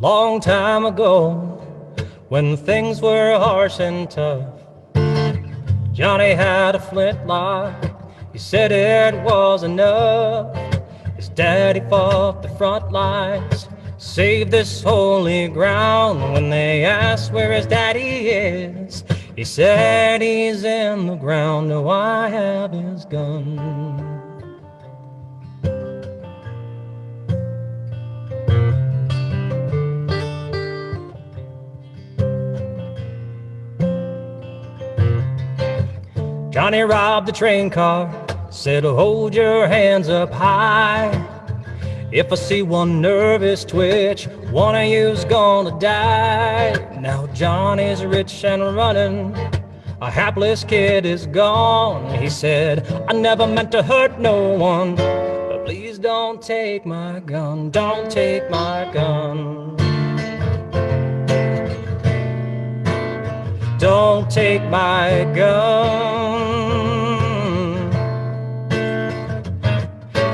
long time ago, when things were harsh and tough, Johnny had a flintlock. He said it was enough. His daddy fought the front lines, saved this holy ground. When they asked where his daddy is, he said he's in the ground. No, I have his gun. Johnny robbed a train car, said hold your hands up high. If I see one nervous twitch, one of you's gonna die. Now Johnny's rich and running, a hapless kid is gone. He said, I never meant to hurt no one, but please don't take my gun, don't take my gun. Don't take my gun.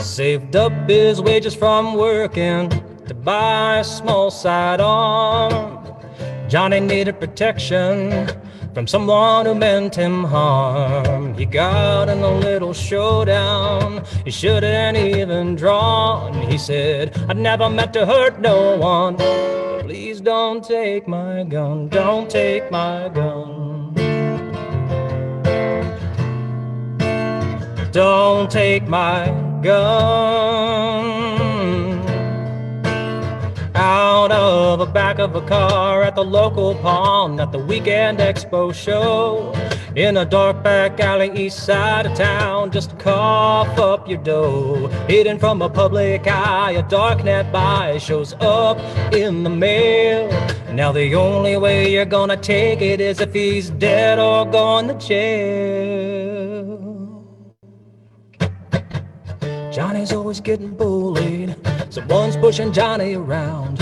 Saved up his wages from working to buy a small sidearm. Johnny needed protection from someone who meant him harm. He got in a little showdown he shouldn't even drawn. He said, I never meant to hurt no one, please don't take my gun, don't take my gun. Don't take my gun. Out of the back of a car at the local pond at the weekend expo show, in a dark back alley east side of town, just cough up your dough. Hidden from a public eye, a darknet buy shows up in the mail. Now the only way you're gonna take it is if he's dead or gone to jail. Johnny's always getting bullied, someone's pushing Johnny around.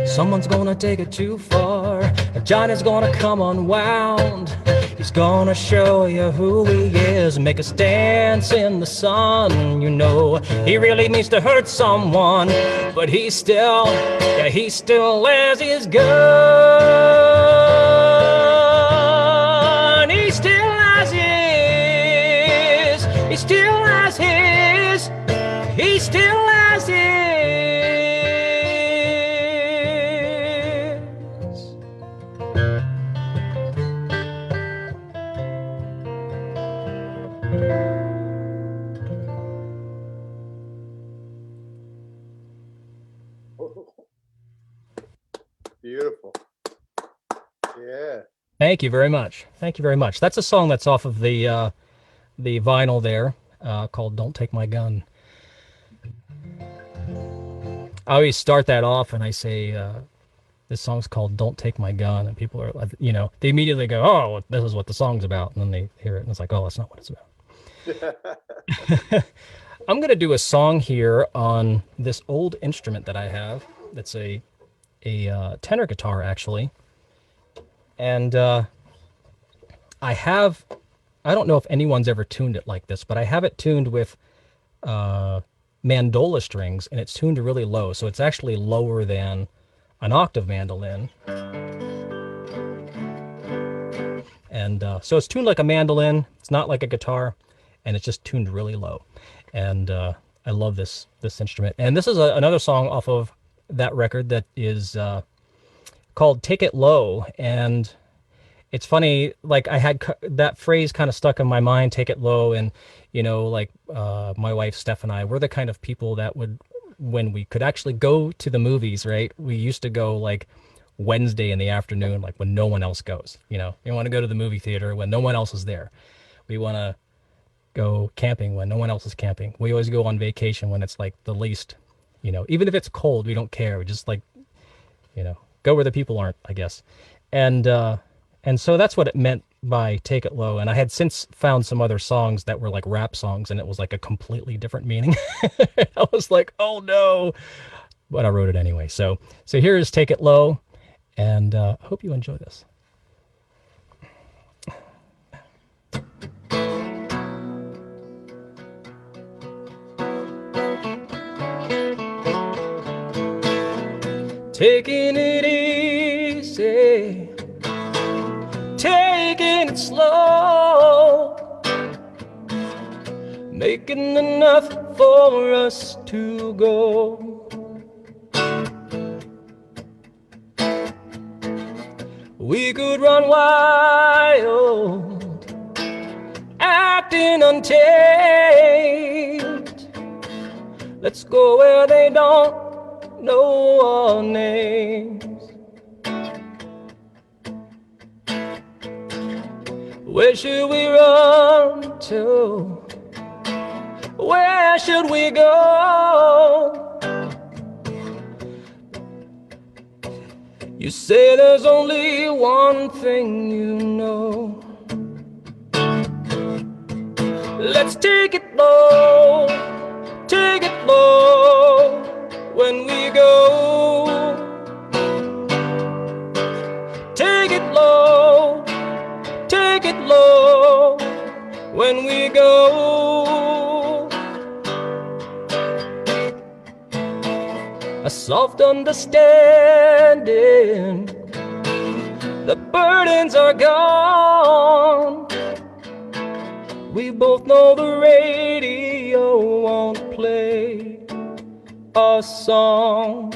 Someone's gonna take it too far, and Johnny's gonna come unwound. He's gonna show you who he is, make us dance in the sun. You know, he really needs to hurt someone, but he still wears his gun. He still has his, he still has his, he still has his. Beautiful. Yeah. Thank you very much. Thank you very much. That's a song that's off of the vinyl there, called "Don't Take My Gun." I always start that off and I say, this song's called "Don't Take My Gun," and people are, you know, they immediately go, "Oh, this is what the song's about," and then they hear it and it's like, "Oh, that's not what it's about." I'm gonna do a song here on this old instrument that I have. That's a tenor guitar, actually, and I don't know if anyone's ever tuned it like this, but I have it tuned with mandola strings, and it's tuned really low, so it's actually lower than an octave mandolin. And so it's tuned like a mandolin. It's not like a guitar, and it's just tuned really low. And I love this instrument. And this is another song off of that record that is called "Take It Low." And it's funny, like I had that phrase kind of stuck in my mind, "take it low," and you know, like my wife Steph and I, we're the kind of people that would, when we could actually go to the movies, right? We used to go like Wednesday in the afternoon, like when no one else goes. You know, you want to go to the movie theater when no one else is there. We want to go camping when no one else is camping. We always go on vacation when it's like the least, you know, even if it's cold, we don't care. We just like, you know, go where the people aren't, I guess. And so that's what it meant by "Take It Low." And I had since found some other songs that were like rap songs, and it was like a completely different meaning. I was like, oh no, but I wrote it anyway. So here is "Take It Low," and I hope you enjoy this. taking it easy, taking it slow, making enough for us to go. We could run wild, acting untamed. Let's go where they don't know our names. Where should we run to? Where should we go? You say there's only one thing you know. Let's take it low, take it low when we go. Take it low, take it low when we go. A soft understanding, the burdens are gone. We both know the radio won't play our song.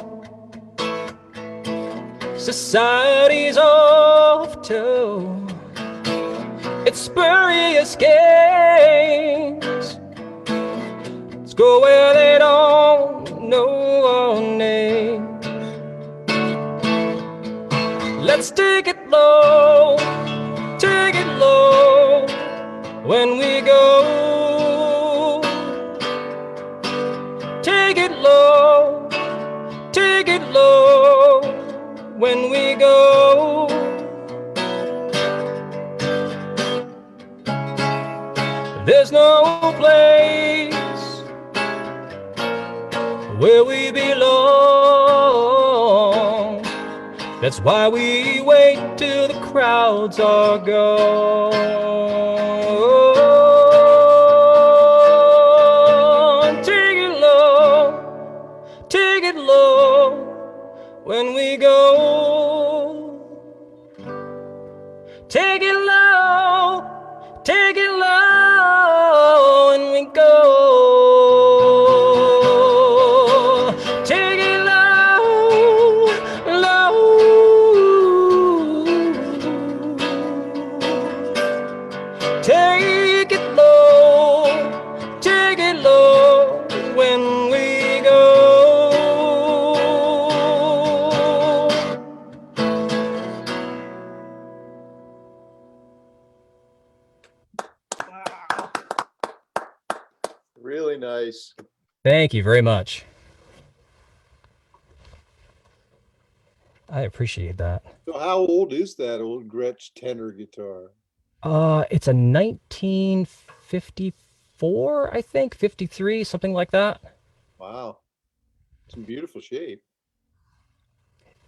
Society's off to its spurious games. Let's go where they don't know our name. Let's take it low, take it low when we go. Take it low, take it low when we go. There's no place where we belong. That's why we wait till the crowds are gone. Take it low when we go. Take it low, take it low when we go. Take it low, low. Take it low when we go. Wow. Really nice. Thank you very much. I appreciate that. So how old is that old Gretsch tenor guitar? It's a 1954, I think, 53, something like that. Wow. It's in beautiful shape.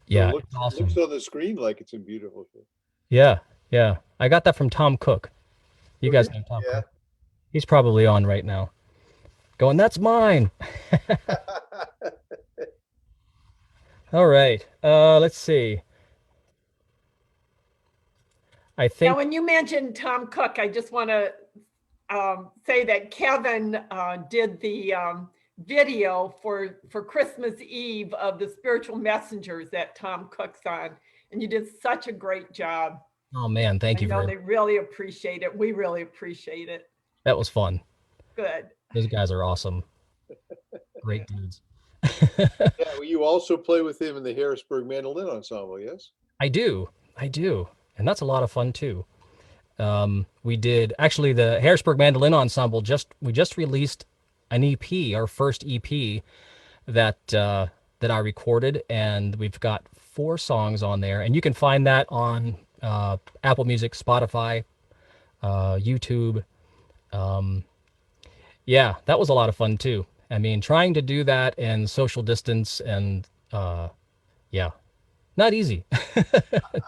Yeah, It looks, it's awesome. looks on the screen like it's in beautiful shape. Yeah, yeah. I got that from Tom Cook. You guys know Tom Yeah. Cook. He's probably on right now. Going, that's mine. All right. Let's see. I Now, think when you mentioned Tom Cook, I just want to say that Kevin did the video for Christmas Eve of the spiritual messengers that Tom Cook's on, and you did such a great job. oh man, thank I you know very they really appreciate it. We really appreciate it. that was fun. Good. Those guys are awesome. Great dudes. Yeah, well, you also play with him in the Harrisburg Mandolin Ensemble, yes? I do. And that's a lot of fun too. We did actually the Harrisburg Mandolin Ensemble we just released an EP, our first EP that I recorded, and we've got 4 songs on there, and you can find that on Apple Music, Spotify, YouTube. Yeah, that was a lot of fun too. I mean, trying to do that and social distance and yeah, not easy.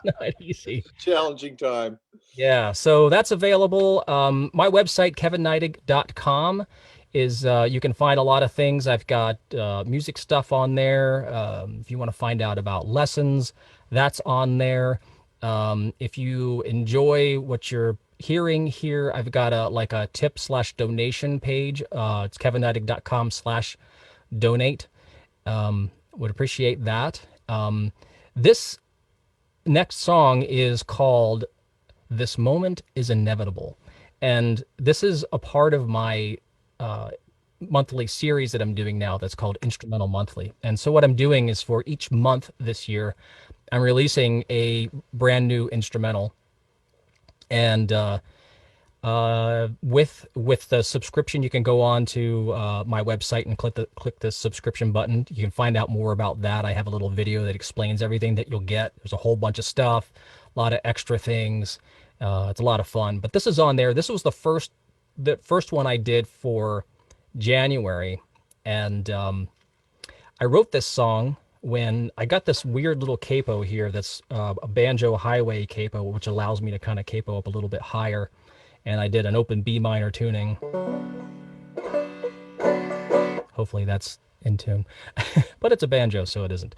Not easy. Challenging time. Yeah, so that's available. My website, kevinneidig.com, is you can find a lot of things. I've got music stuff on there. If you want to find out about lessons, that's on there. If you enjoy what you're hearing here, I've got a tip/donation page. It's kevin.neidig.com/donate. Would appreciate that. This next song is called "This Moment Is Inevitable," and this is a part of my monthly series that I'm doing now that's called Instrumental Monthly. And so what I'm doing is for each month this year, I'm releasing a brand new instrumental. And with the subscription, you can go on to my website and click the subscription button. You can find out more about that. I have a little video that explains everything that you'll get. There's a whole bunch of stuff, a lot of extra things. It's a lot of fun. But this is on there. This was the first one I did for January, and I wrote this song when I got this weird little capo here that's a banjo highway capo, which allows me to kind of capo up a little bit higher. And I did an open B minor tuning. Hopefully that's in tune, but it's a banjo, so it isn't.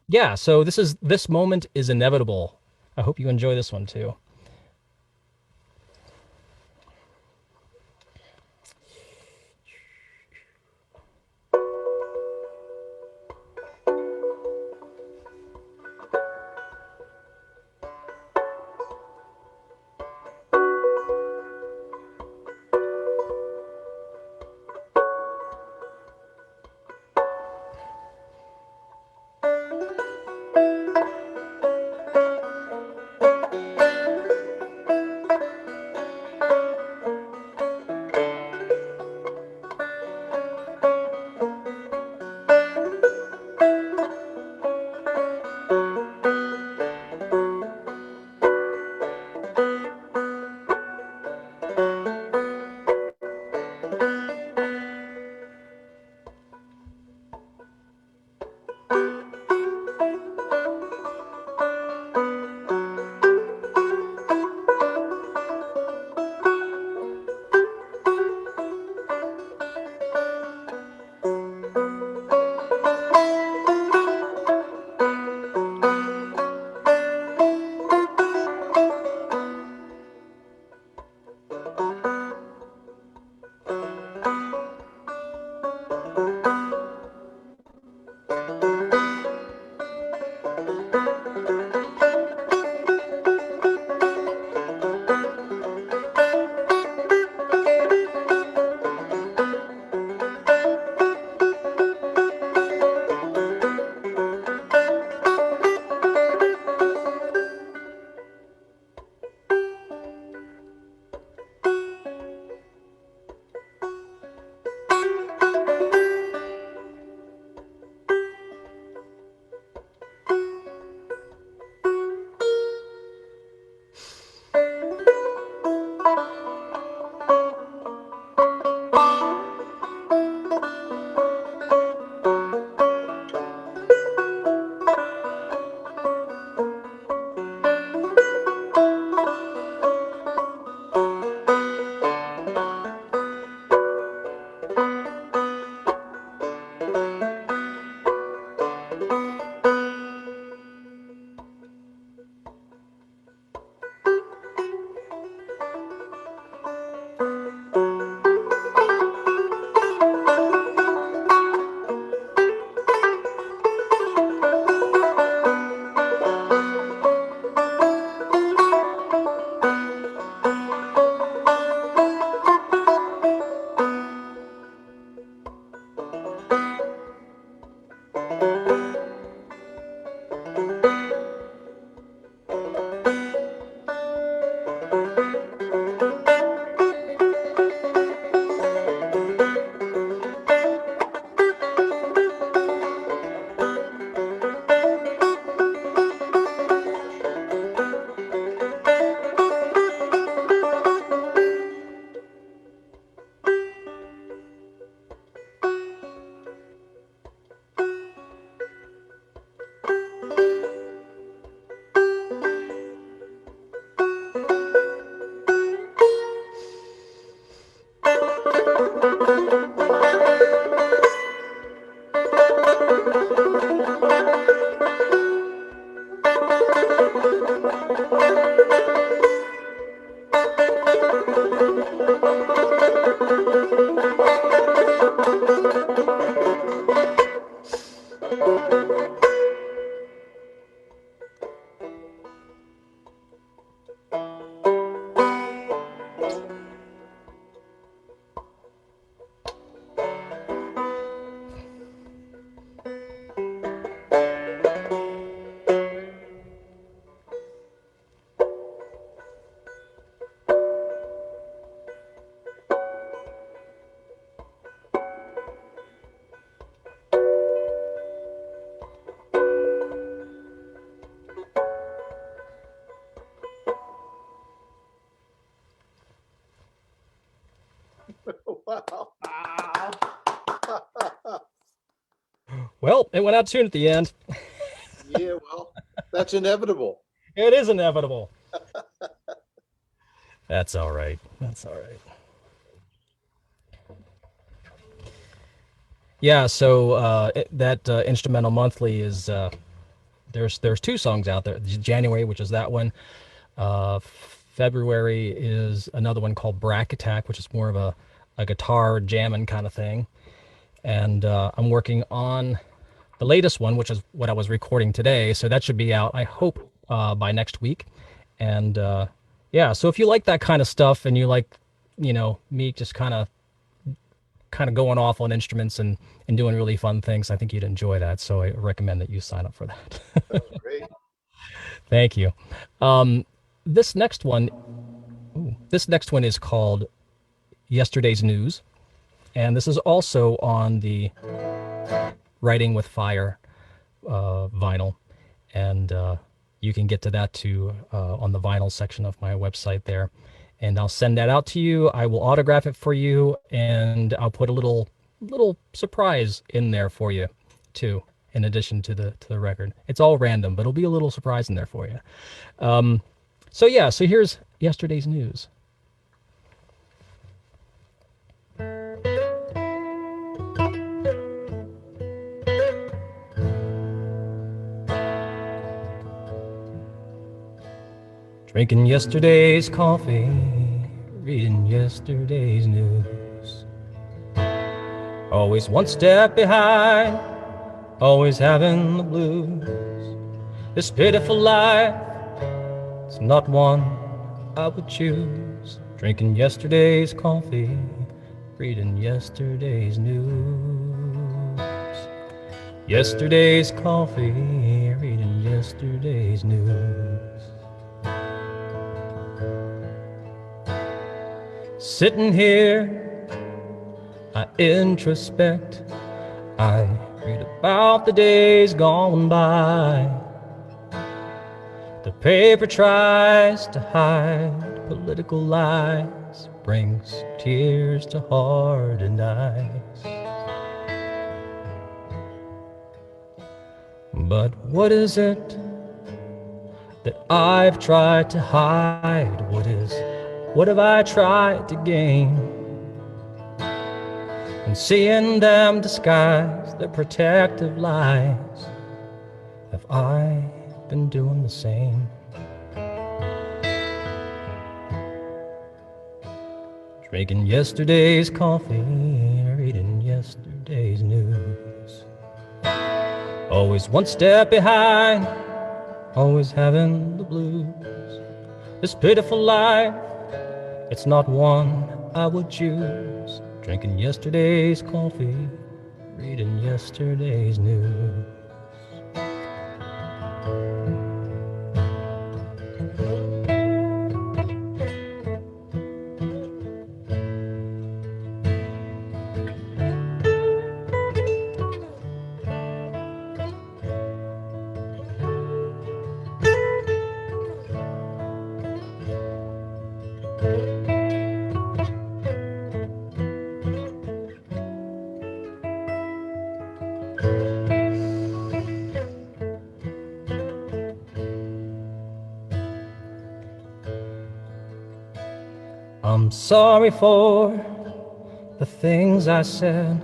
Yeah, so this moment is inevitable. I hope you enjoy this one too. Wow. Wow. Well, it went out of tune at the end. Yeah, well, that's inevitable. It is inevitable. That's all right. That's all right. Yeah, so that instrumental monthly is there's two songs out there. There's January, which is that one. February is another one called Brack Attack, which is more of a guitar jamming kind of thing. And I'm working on the latest one, which is what I was recording today. So that should be out, I hope, by next week. And yeah, so if you like that kind of stuff and you like, me just kind of going off on instruments and doing really fun things, I think you'd enjoy that. So I recommend that you sign up for that. That's great. Thank you. Um, this next one, this next one is called Yesterday's News, and this is also on the Writing with Fire vinyl, and you can get to that too on the vinyl section of my website there. And I'll send that out to you. I will autograph it for you, and I'll put a little surprise in there for you too, in addition to the record. It's all random, but it'll be a little surprise in there for you. So yeah, so here's Yesterday's News. Drinking yesterday's coffee, reading yesterday's news. Always one step behind, always having the blues. This pitiful life, it's not one I would choose. Drinking yesterday's coffee, reading yesterday's news. Yesterday's coffee, reading yesterday's news. Sitting here, I introspect. I read about the days gone by. The paper tries to hide political lies, brings tears to hardened eyes. But what is it that I've tried to hide? What have I tried to gain? And seeing them disguise their protective lies, have I been doing the same? Drinking yesterday's coffee, reading yesterday's news. Always one step behind, always having the blues. This pitiful life, it's not one I would choose. Drinking yesterday's coffee, reading yesterday's news. I'm sorry for the things I said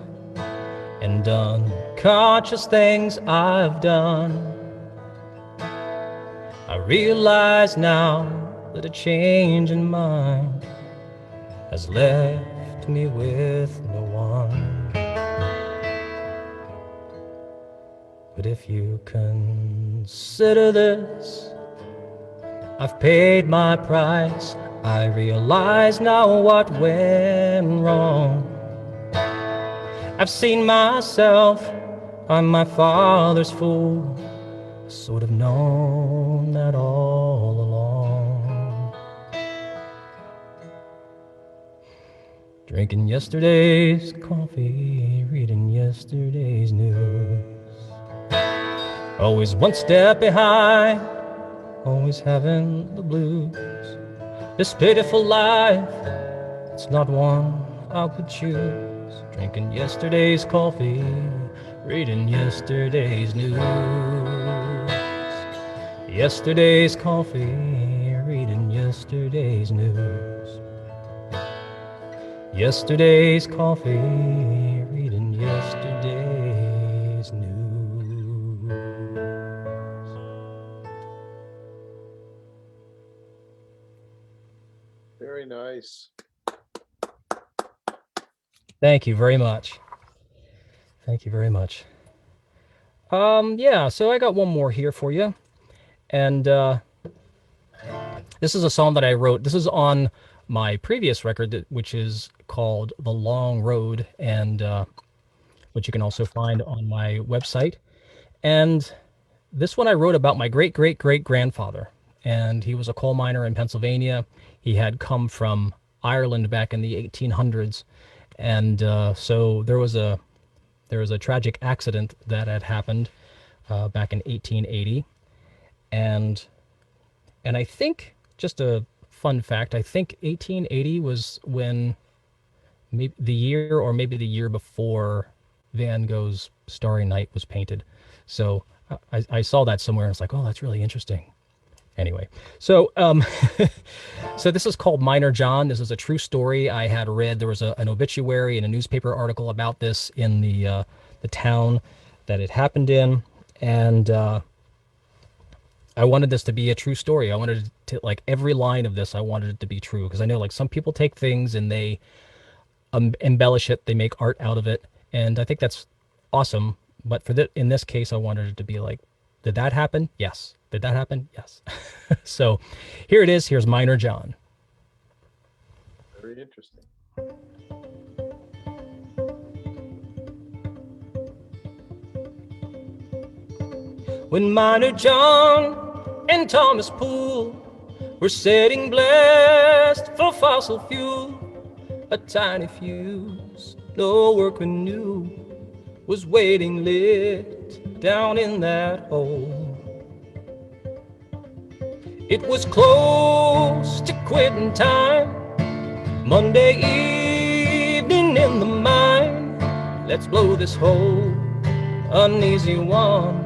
and unconscious things I've done. I realize now that a change in mind has left me with no one. But if you consider this, I've paid my price. I realize now what went wrong. I've seen myself, I'm my father's fool. Sort of known that all along. Drinking yesterday's coffee, reading yesterday's news. Always one step behind, always having the blues. This pitiful life, it's not one I could choose. Drinking yesterday's coffee, reading yesterday's news. Yesterday's coffee, reading yesterday's news. Yesterday's coffee, reading yesterday's news. Very nice. Thank you very much. Thank you very much. Yeah, so I got one more here for you. And this is a song that I wrote. This is on my previous record, which is called The Long Road, and which you can also find on my website. And this one I wrote about my great-great-great-grandfather. And he was a coal miner in Pennsylvania. He had come from Ireland back in the 1800s. And so there was a tragic accident that had happened back in 1880. And I think, just a fun fact, I think 1880 was when maybe the year before Van Gogh's Starry Night was painted. So I saw that somewhere and it's like, oh, that's really interesting. Anyway, so so this is called Miner John. This is a true story I had read. There was an obituary and a newspaper article about this in the town that it happened in, and I wanted this to be a true story. I wanted to, like, every line of this, I wanted it to be true, because I know, like, some people take things and they embellish it, they make art out of it, and I think that's awesome. But in this case, I wanted it to be like, did that happen? Yes. Did that happen? Yes. So here it is. Here's Miner John. Very interesting. When Miner John and Thomas Poole were setting blast for fossil fuel, a tiny fuse no workman knew was waiting lit down in that hole. It was close to quitting time, Monday evening in the mine. Let's blow this hole, uneasy one,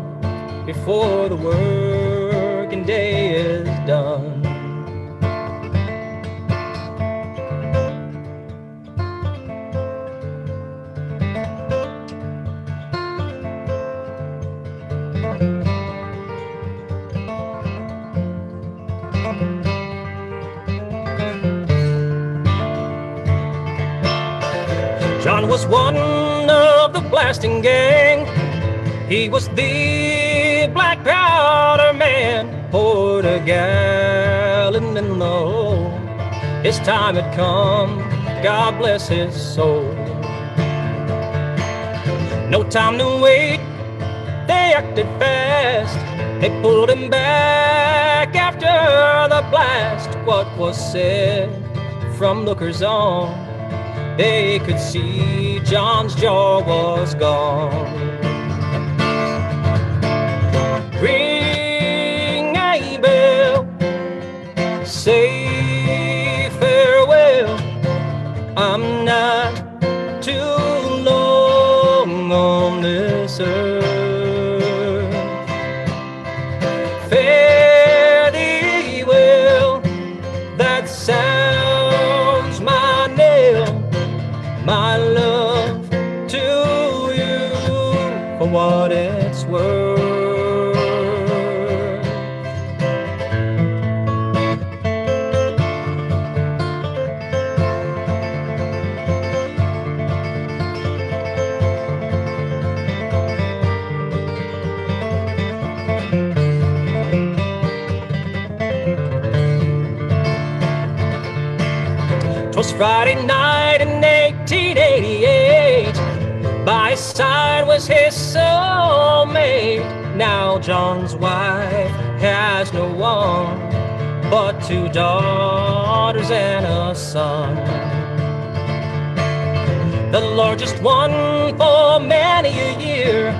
before the working day is done. John was one of the blasting gang. He was the black powder man. Poured a gallon in the hole. His time had come, God bless his soul. No time to wait, they acted fast. They pulled him back after the blast. What was said from lookers on, they could see John's jaw was gone. Ring a bell, say farewell. I'm not too long on this earth. Fare thee well, that sounds my knell. My love to you, for what it's worth. Friday night in 1888. By his side was his soulmate. Now John's wife has no one but 2 daughters and a son. The largest one for many a year.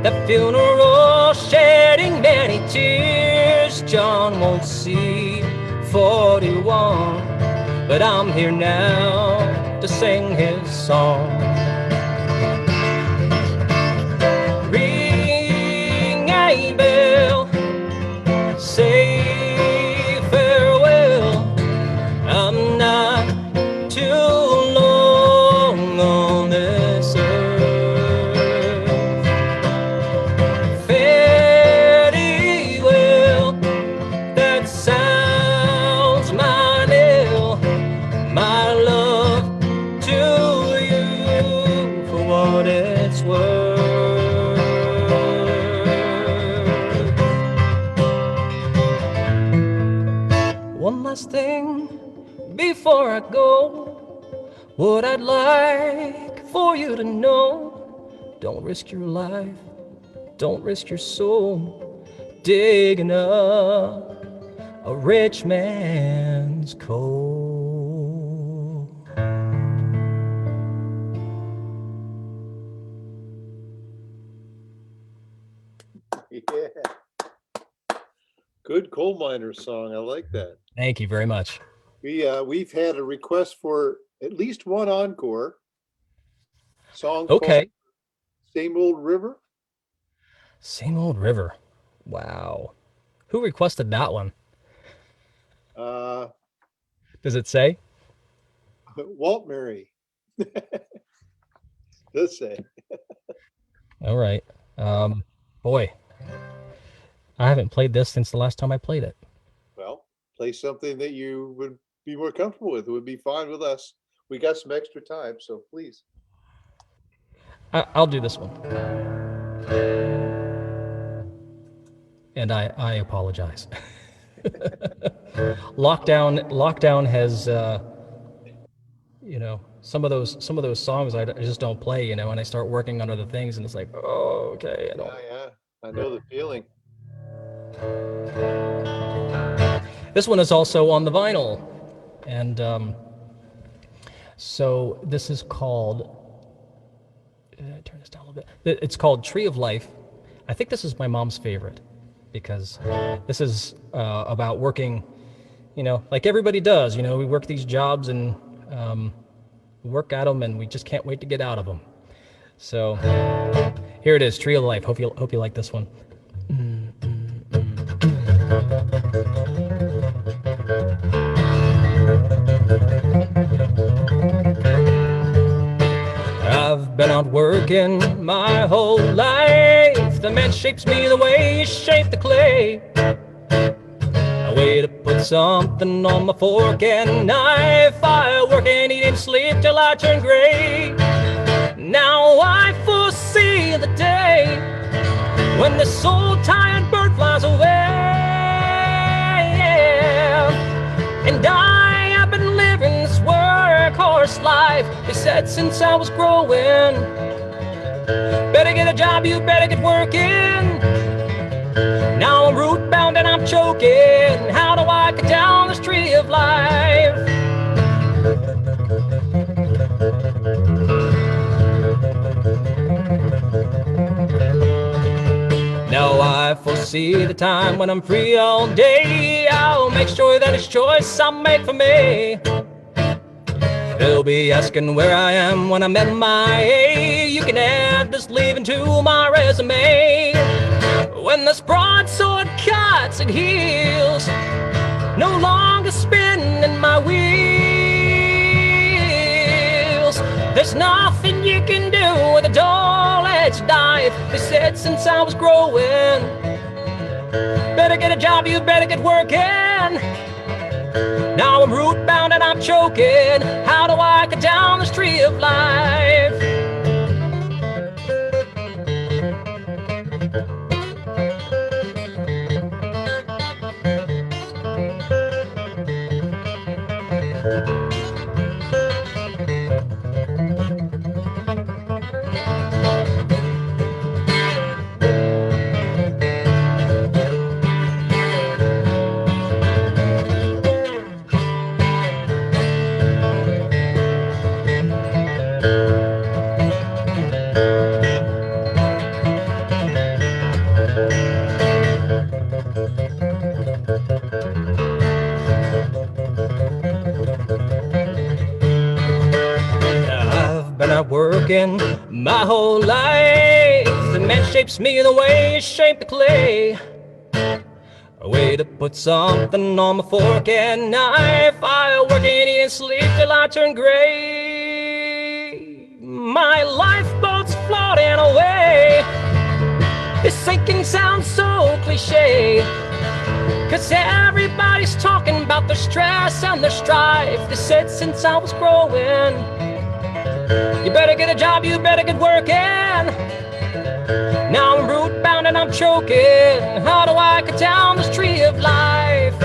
That funeral shedding many tears. John won't see 41, but I'm here now to sing his song. Ring a bell, say farewell. I'm not too long on this earth. Fare thee well, that sounds my knell. My love to you for what it's worth. One last thing before I go. What I'd like for you to know, don't risk your life, don't risk your soul, digging up a rich man's coal. Yeah. Good coal miner song. I like that. Thank you very much. We've had a request for at least one encore song. Okay. Called Same Old River. Same Old River. Wow. Who requested that one? Does it say? Walt Murray. Does say. All right. Boy, I haven't played this since the last time I played it. Well, play something that you would be more comfortable with. It would be fine with us. We got some extra time, so please. I'll do this one. And I apologize. Lockdown has some of those songs I just don't play, and I start working on other things, and it's like, oh, okay, I don't. Yeah, I know the feeling. This one is also on the vinyl, and so this is called. Turn this down a little bit. It's called Tree of Life. I think this is my mom's favorite because this is about working, like everybody does. We work these jobs and we work at them, and we just can't wait to get out of them. So here it is, Tree of Life. Hope you like this one. I've been out working my whole life. The man shapes me the way he shaped the clay. A way to put something on my fork and knife. I work and eat and sleep till I turn gray. Now I foresee the day when this soul-tired bird flies away. And I have been living this workhorse life, they said, since I was growing. Better get a job, you better get working. Now I'm root bound and I'm choking. How do I cut down this tree of life? Now I foresee the time when I'm free all day. I'll make sure that it's choice I make for me. They'll be asking where I am when I'm MIA. You can add this leaving to my resume. When this broadsword cuts and heals, no longer spinning my wheels. There's nothing you can do with a dull-edged knife, they said, since I was growing. Better get a job, you better get working. Now I'm root bound and I'm choking. How do I cut down this tree of life? working my whole life. The man shapes me the way he shaped the clay. A way to put something on my fork and knife. I work and eat and sleep till I turn gray. My lifeboat's floating away. This sinking sounds so cliche, 'cause everybody's talking about the stress and the strife. They said since I was growing, you better get a job, you better get working. Now I'm root bound and I'm choking. How do I cut down this tree of life?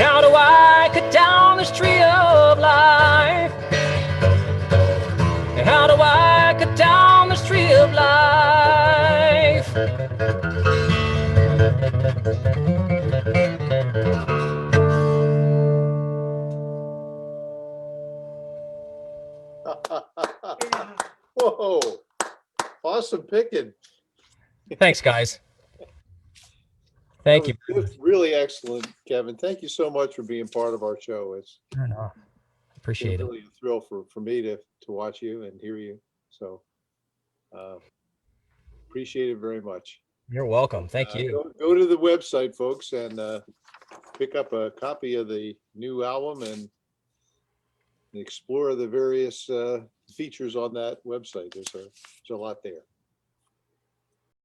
How do I cut down this tree of life? How do I cut down this tree of life? Whoa, awesome picking. Thanks, guys. Thank you. That was really excellent, Kevin. Thank you so much for being part of our show. It's I know. Appreciate it. really a thrill for me to watch you and hear you. So appreciate it very much. You're welcome. Thank you. Go to the website, folks, and pick up a copy of the new album and explore the various features on that website. There's a lot there.